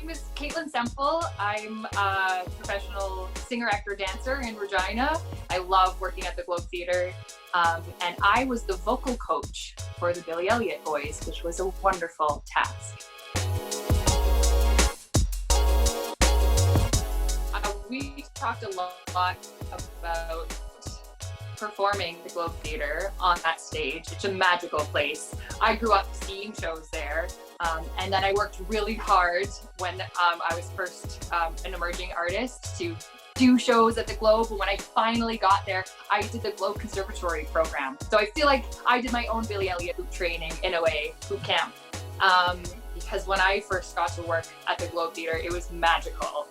name is Kaitlyn Semple. I'm a professional singer, actor, dancer in Regina. I love working at the Globe Theatre. And I was the vocal coach for the Billy Elliot boys, which was a wonderful task. We talked a lot about performing the Globe Theatre on that stage. It's a magical place. I grew up seeing shows there. And then I worked really hard when I was first an emerging artist to do shows at the Globe. When I finally got there, I did the Globe Conservatory program. So I feel like I did my own Billy Elliot training in a way, boot camp. Because when I first got to work at the Globe Theatre, it was magical.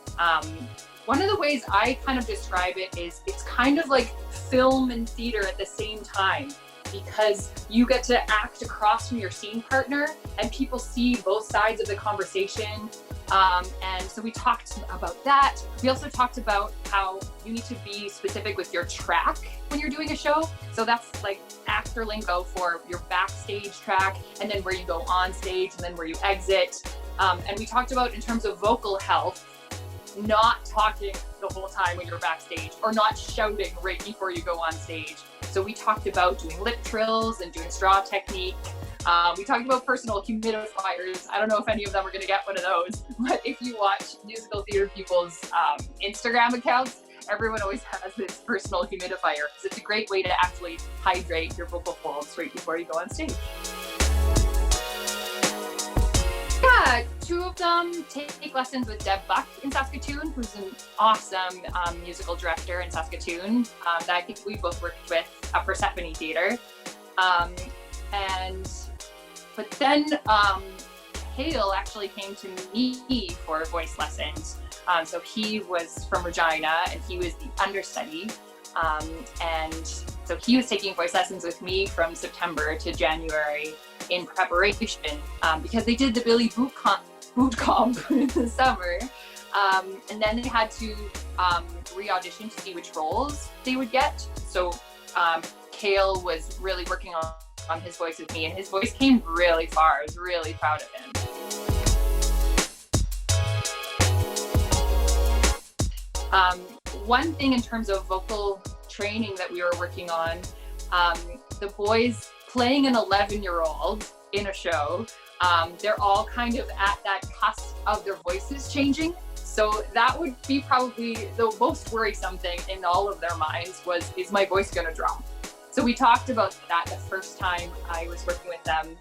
One of the ways I kind of describe it is it's kind of like film and theater at the same time, because you get to act across from your scene partner and people see both sides of the conversation. And so we talked about that. We also talked about how you need to be specific with your track when you're doing a show. So that's like actor lingo for your backstage track, and then where you go on stage, and then where you exit. And we talked about, in terms of vocal health, not talking the whole time when you're backstage, or not shouting right before you go on stage. So we talked about doing lip trills and doing straw technique. We talked about personal humidifiers. I don't know if any of them are going to get one of those, but if you watch musical theater people's Instagram accounts, everyone always has this personal humidifier, because it's a great way to actually hydrate your vocal folds right before you go on stage. Yeah, two of them take lessons with Deb Buck in Saskatoon, who's an awesome musical director in Saskatoon that I think we both worked with at Persephone Theatre. But then Hale actually came to me for voice lessons. So he was from Regina and he was the understudy. And so he was taking voice lessons with me from September to January in preparation, because they did the Billy boot comp in the summer. And then they had to re-audition to see which roles they would get. So Kale was really working on his voice with me, and his voice came really far. I was really proud of him. One thing in terms of vocal training that we were working on, the boys playing an 11-year-old in a show, they're all kind of at that cusp of their voices changing. So that would be probably the most worrisome thing in all of their minds was, is my voice gonna drop? So we talked about that the first time I was working with them.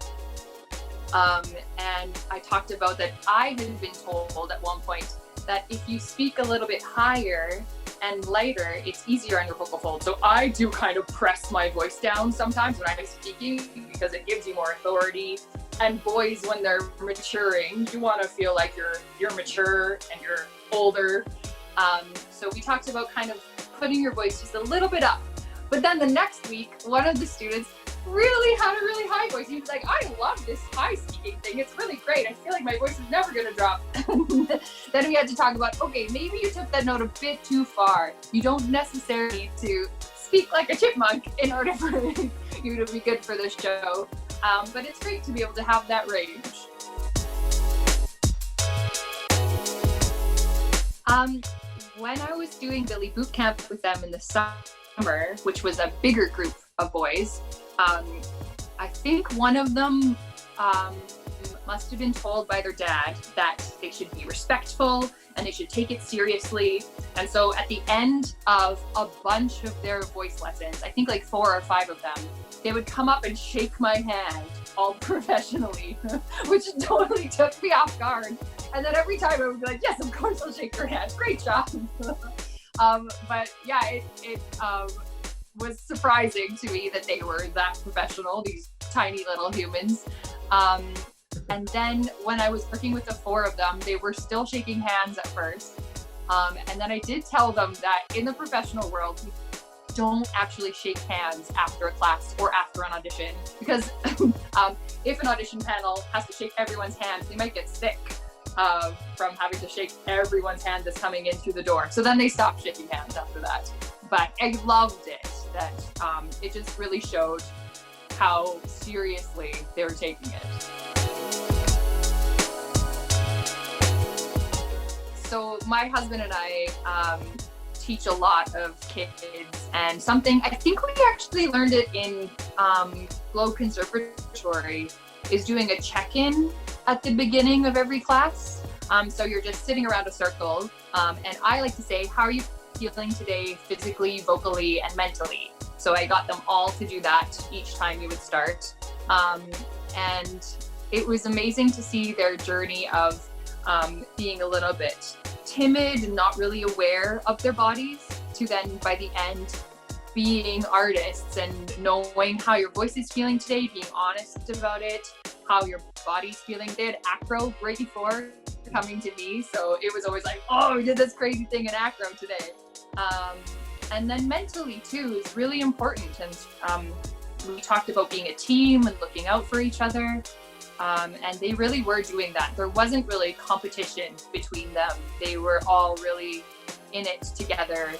And I talked about that I had been told at one point that if you speak a little bit higher and lighter, it's easier on your vocal fold. So I do kind of press my voice down sometimes when I'm speaking, because it gives you more authority. And boys, when they're maturing, you want to feel like you're mature and you're older. So we talked about kind of putting your voice just a little bit up. But then the next week, one of the students really had a really high voice. He was like, I love this high speaking thing. It's really great. I feel like my voice is never going to drop. Then we had to talk about, okay, maybe you took that note a bit too far. You don't necessarily need to speak like a chipmunk in order for you to be good for this show. But it's great to be able to have that range. When I was doing Billy Boot Camp with them in the summer, which was a bigger group of boys, I think one of them must have been told by their dad that they should be respectful and they should take it seriously. And so at the end of a bunch of their voice lessons, I think like 4 or 5 of them, they would come up and shake my hand all professionally, which totally took me off guard. And then every time I would be like, yes, of course I'll shake your hand. Great job. But yeah, it was surprising to me that they were that professional, these tiny little humans. And then when I was working with the 4 of them, they were still shaking hands at first. And then I did tell them that in the professional world, we don't actually shake hands after a class or after an audition, because if an audition panel has to shake everyone's hands, they might get sick from having to shake everyone's hand that's coming in through the door. So then they stopped shaking hands after that. But I loved it, that it just really showed how seriously they were taking it. So my husband and I teach a lot of kids, and something I think we actually learned it in Globe Conservatory is doing a check-in at the beginning of every class. So you're just sitting around a circle, and I like to say, how are you feeling today physically, vocally, and mentally? So I got them all to do that each time we would start. And it was amazing to see their journey of being a little bit timid and not really aware of their bodies, to then by the end being artists and knowing how your voice is feeling today, being honest about it, how your body's feeling. They had acro right before coming to me, so it was always like, oh, we did this crazy thing in acro today. And then mentally too is really important, and we talked about being a team and looking out for each other. And they really were doing that. There wasn't really competition between them. They were all really in it together.